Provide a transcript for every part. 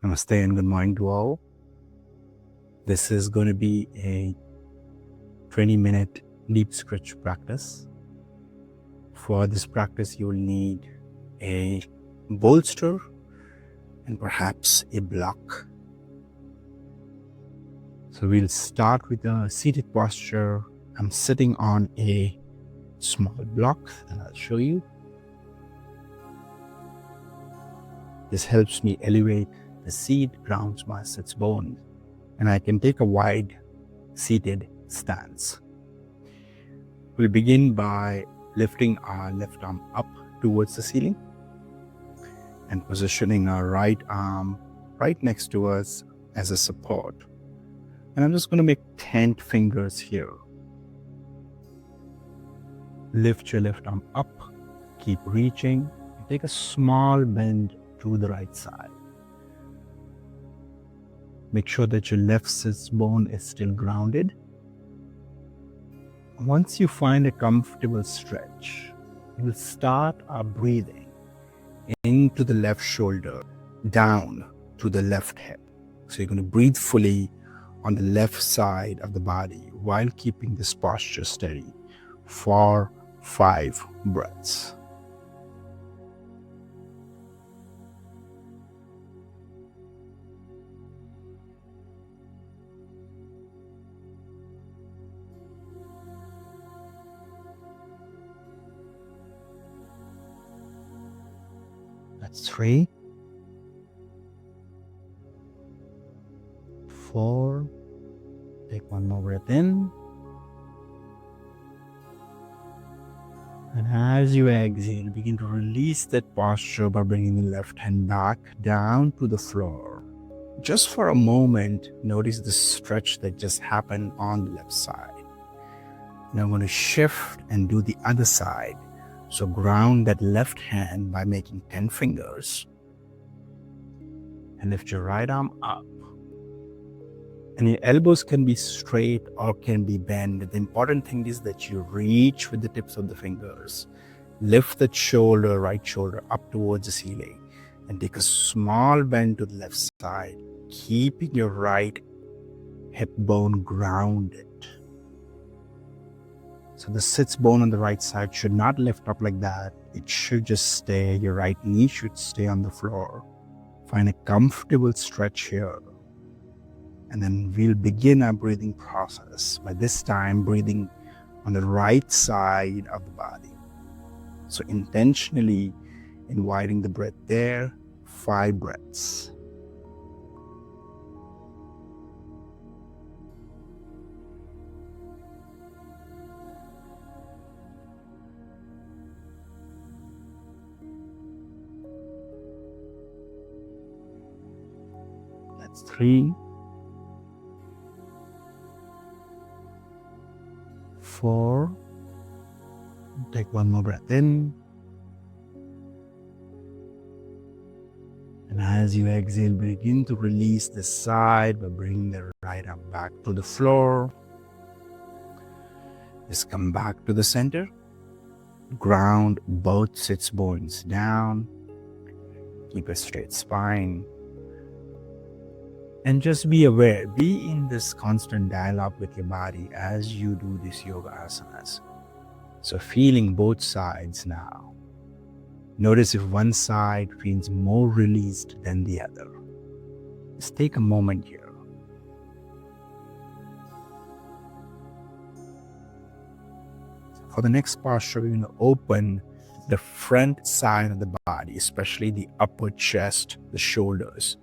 Namaste and good morning to all. This is going to be a 20-minute deep stretch practice. For this practice, you will need a bolster and perhaps a block. So we'll start with a seated posture. I'm sitting on a small block and I'll show you. This helps me elevate the seat, grounds my sits bone, and I can take a wide seated stance. We'll begin by lifting our left arm up towards the ceiling and positioning our right arm right next to us as a support. And I'm just going to make 10 fingers here. Lift your left arm up, keep reaching, take a small bend to the right side. Make sure that your left sits bone is still grounded. Once you find a comfortable stretch, we'll start our breathing into the left shoulder, down to the left hip. So you're going to breathe fully on the left side of the body while keeping this posture steady for 5 breaths. That's 3, 4, take one more breath in, and as you exhale, begin to release that posture by bringing the left hand back down to the floor. Just for a moment, notice the stretch that just happened on the left side. Now I'm going to shift and do the other side. So ground that left hand by making 10 fingers and lift your right arm up. And your elbows can be straight or can be bent. The important thing is that you reach with the tips of the fingers. Lift that shoulder, right shoulder up towards the ceiling and take a small bend to the left side, keeping your right hip bone grounded. So the sits bone on the right side should not lift up like that. It should just stay. Your right knee should stay on the floor. Find a comfortable stretch here. And then we'll begin our breathing process. By this time, breathing on the right side of the body. So intentionally inviting the breath there, 5 breaths. That's 3, 4, take one more breath in, and as you exhale, begin to release the side by bringing the right arm back to the floor. Just come back to the center, ground both sits bones down, keep a straight spine. And just be aware, be in this constant dialogue with your body as you do these yoga asanas. So feeling both sides now. Notice if one side feels more released than the other. Just take a moment here. For the next posture, we're going to open the front side of the body, especially the upper chest, the shoulders.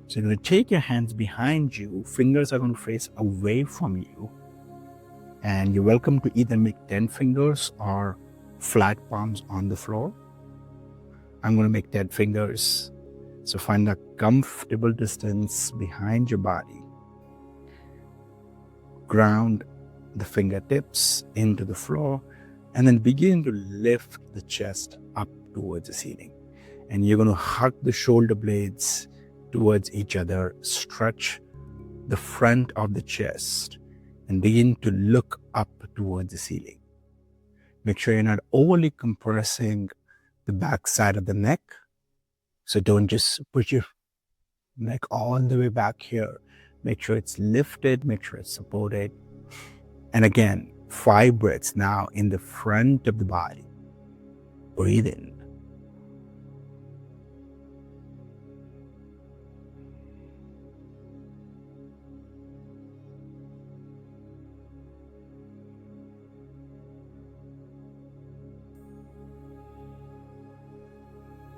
So you're going to take your hands behind you, fingers are going to face away from you, and you're welcome to either make 10 fingers or flat palms on the floor. I'm going to make 10 fingers. So find a comfortable distance behind your body. Ground the fingertips into the floor and then begin to lift the chest up towards the ceiling. And you're going to hug the shoulder blades towards each other, stretch the front of the chest and begin to look up towards the ceiling. Make sure you're not overly compressing the back side of the neck. So don't just put your neck all the way back here. Make sure it's lifted, make sure it's supported. And again, 5 breaths now in the front of the body. Breathe in.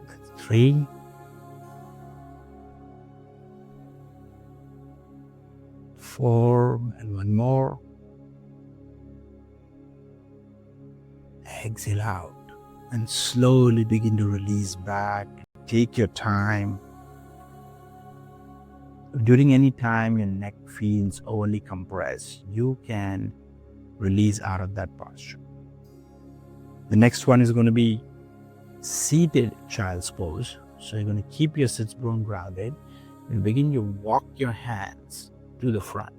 That's 3. 4, and 1 more. Exhale out and slowly begin to release back. Take your time. During any time your neck feels overly compressed, you can release out of that posture. The next one is going to be seated child's pose. So you're going to keep your sits bone grounded and begin to walk your hands to the front.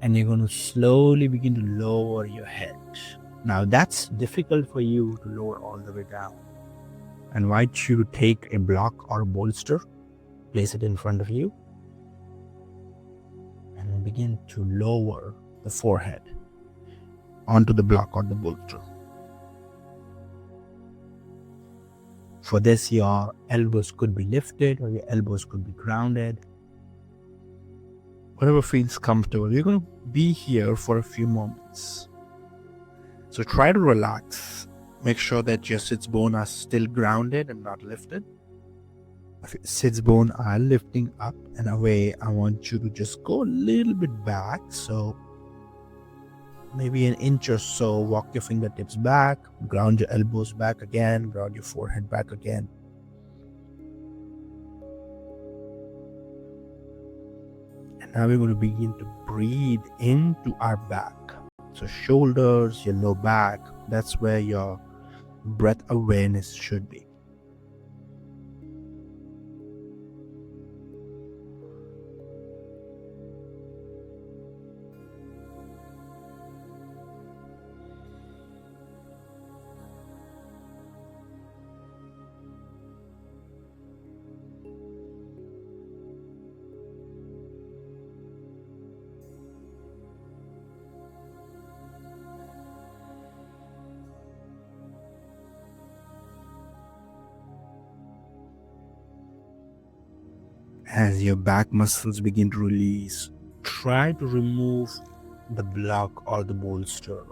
And you're going to slowly begin to lower your head. Now that's difficult for you to lower all the way down. I invite you to take a block or a bolster, place it in front of you, and begin to lower the forehead onto the block or the bolster. For this, your elbows could be lifted or your elbows could be grounded. Whatever feels comfortable. You're going to be here for a few moments. So try to relax. Make sure that your sits bone are still grounded and not lifted. If your sits bone are lifting up and away, I want you to just go a little bit back. So maybe an inch or so, walk your fingertips back, ground your elbows back again, ground your forehead back again. And now we're going to begin to breathe into our back. So shoulders, your low back, that's where your breath awareness should be. As your back muscles begin to release, try to remove the block or the bolster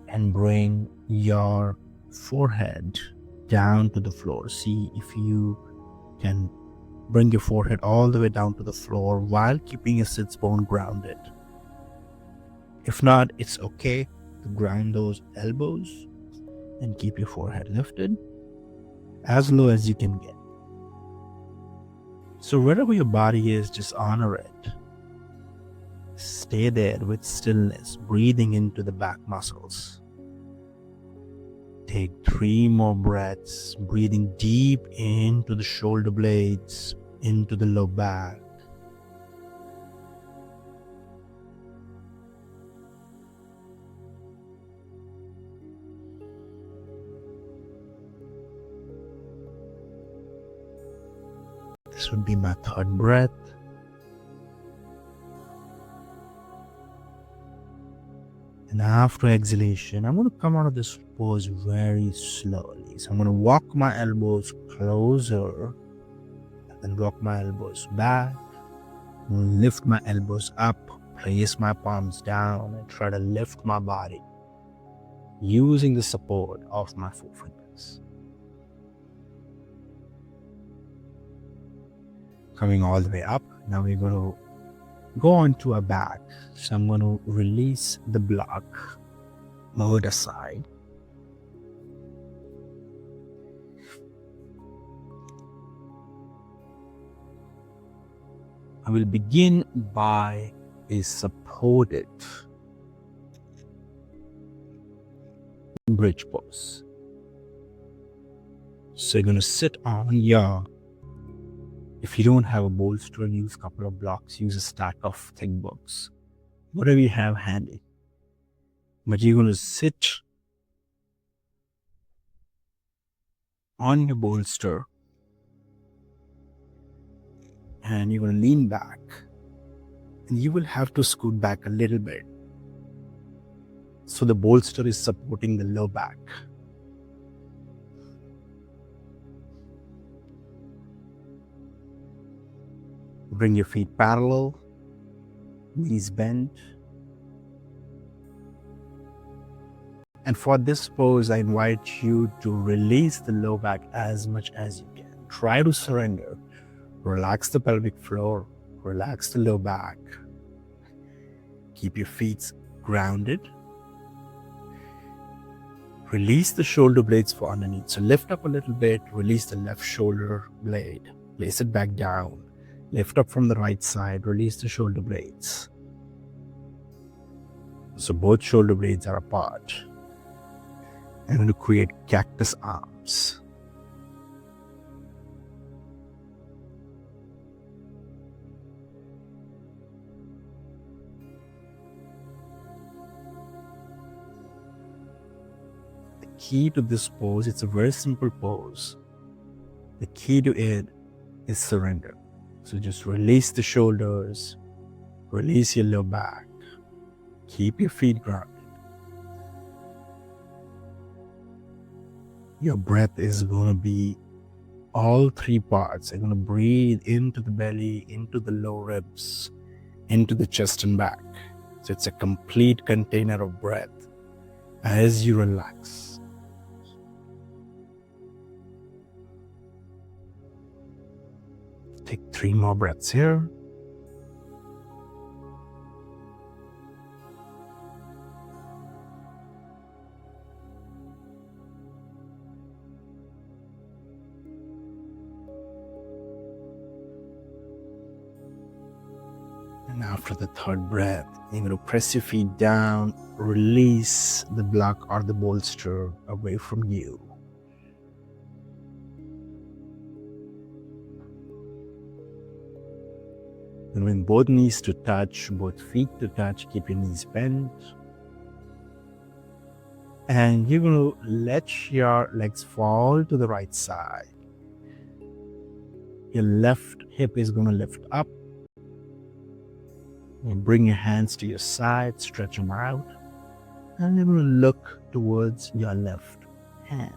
and bring your forehead down to the floor. See if you can bring your forehead all the way down to the floor while keeping your sits bone grounded. If not, it's okay to ground those elbows and keep your forehead lifted as low as you can get. So wherever your body is, just honor it. Stay there with stillness, breathing into the back muscles. Take 3 more breaths, breathing deep into the shoulder blades, into the low back. This would be my 3rd breath. And after exhalation, I'm going to come out of this pose very slowly. So I'm going to walk my elbows closer and then walk my elbows back. Lift my elbows up, place my palms down, and try to lift my body using the support of my forefingers. Coming all the way up. Now we're going to go on to our back. So I'm going to release the block, move it aside. I will begin by a supported bridge pose. So you're going to sit on your, if you don't have a bolster, use a couple of blocks, use a stack of thick books, whatever you have handy. But you're going to sit on your bolster, and you're going to lean back, and you will have to scoot back a little bit so the bolster is supporting the low back. Bring your feet parallel, knees bent. And for this pose, I invite you to release the low back as much as you can. Try to surrender. Relax the pelvic floor, relax the low back. Keep your feet grounded. Release the shoulder blades for underneath. So lift up a little bit, release the left shoulder blade, place it back down. Lift up from the right side, release the shoulder blades. So both shoulder blades are apart. I'm going to create cactus arms. The key to this pose, it's a very simple pose. The key to it is surrender. So just release the shoulders, release your low back, keep your feet grounded. Your breath is going to be all three parts. You're going to breathe into the belly, into the low ribs, into the chest and back. So it's a complete container of breath as you relax. Take 3 more breaths here. And after the third breath, you're going to press your feet down, release the block or the bolster away from you. And when both knees to touch, both feet to touch, keep your knees bent. And you're going to let your legs fall to the right side. Your left hip is going to lift up. And bring your hands to your side, stretch them out. And you're going to look towards your left hand.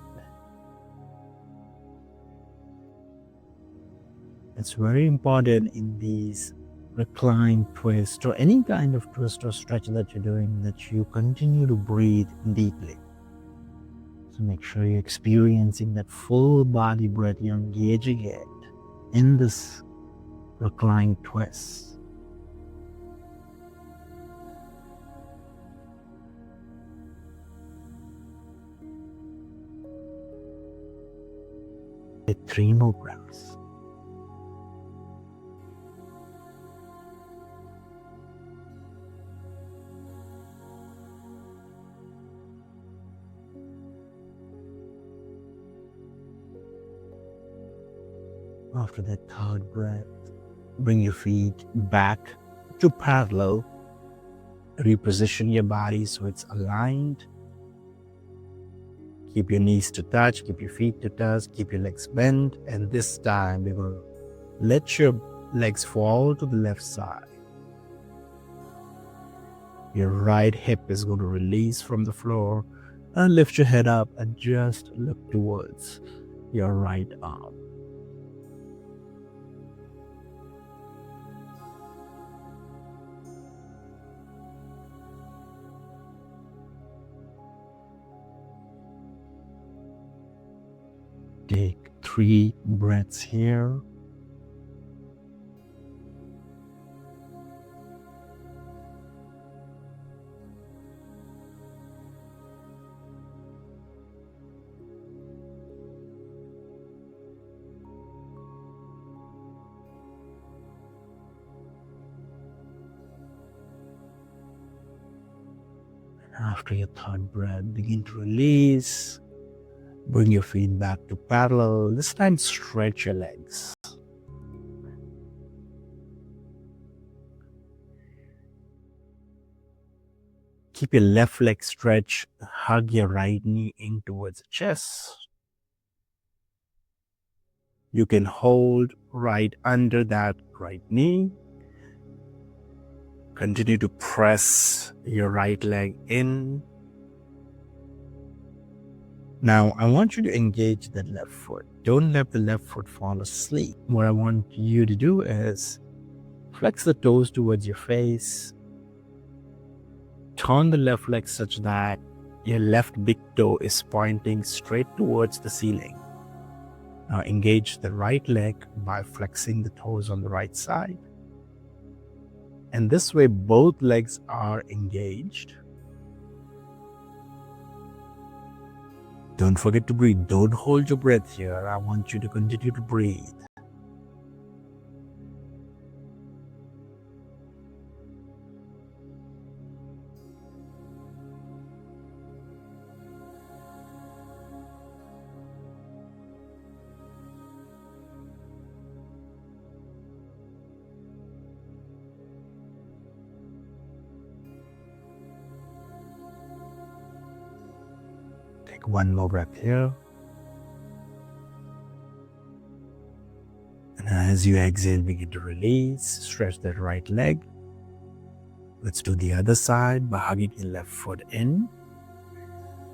It's very important in these recline twist or any kind of twist or stretch that you're doing that you continue to breathe deeply. So make sure you're experiencing that full body breath, you're engaging it in this recline twist. Take 3 more breaths. After that third breath, bring your feet back to parallel. Reposition your body so it's aligned. Keep your knees to touch, keep your feet to touch, keep your legs bent. And this time, we're going to let your legs fall to the left side. Your right hip is going to release from the floor and lift your head up and just look towards your right arm. Take 3 breaths here. After your third breath, begin to release. Bring your feet back to parallel. This time, stretch your legs. Keep your left leg stretched. Hug your right knee in towards the chest. You can hold right under that right knee. Continue to press your right leg in. Now, I want you to engage the left foot. Don't let the left foot fall asleep. What I want you to do is flex the toes towards your face. Turn the left leg such that your left big toe is pointing straight towards the ceiling. Now, engage the right leg by flexing the toes on the right side. And this way, both legs are engaged. Don't forget to breathe. Don't hold your breath here. I want you to continue to breathe. Take one more breath here. And as you exhale, begin to release. Stretch that right leg. Let's do the other side by hugging your left foot in.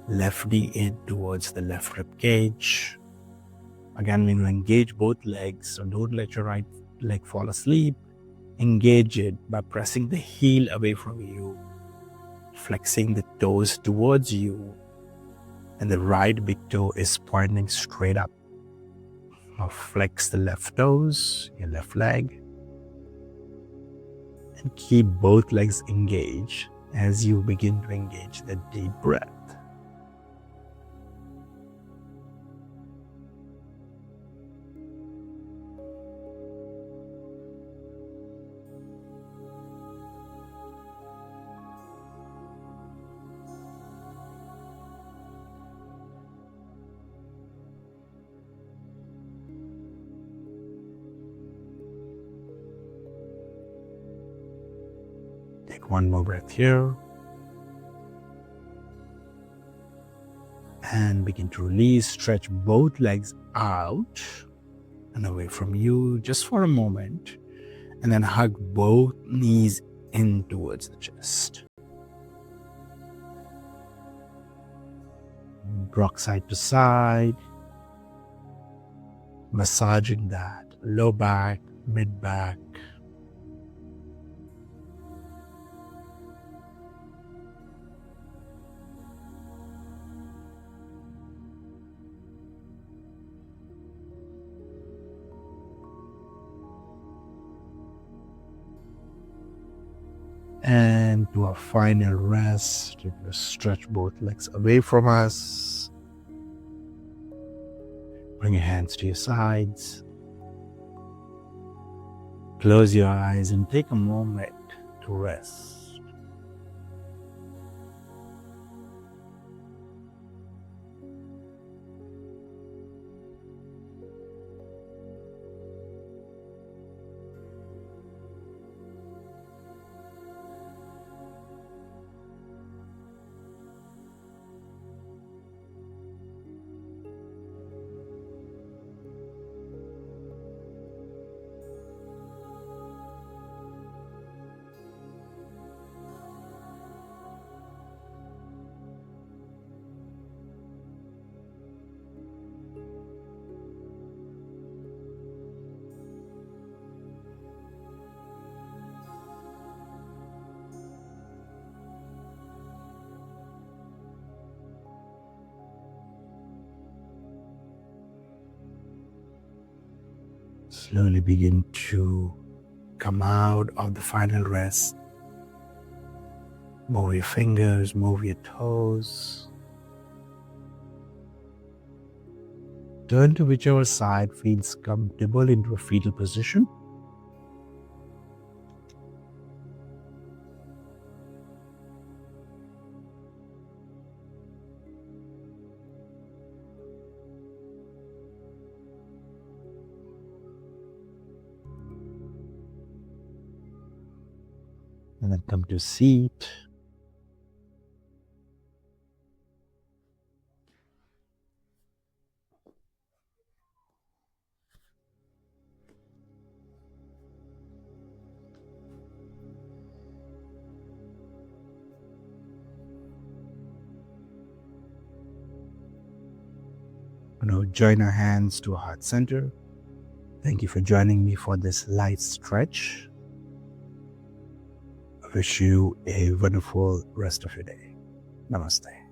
Left knee in towards the left rib cage. Again, when you engage both legs, so don't let your right leg fall asleep. Engage it by pressing the heel away from you, flexing the toes towards you, and the right big toe is pointing straight up. Now flex the left toes, your left leg, and keep both legs engaged as you begin to engage the deep breath. Take one more breath here. And begin to release. Stretch both legs out and away from you just for a moment. And then hug both knees in towards the chest. Rock side to side. Massaging that low back, mid back. And do a final rest. You can stretch both legs away from us. Bring your hands to your sides. Close your eyes and take a moment to rest. Slowly begin to come out of the final rest. Move your fingers, move your toes. Turn to whichever side feels comfortable into a fetal position. And then come to seat. Join our hands to our heart center. Thank you for joining me for this light stretch. I wish you a wonderful rest of your day. Namaste.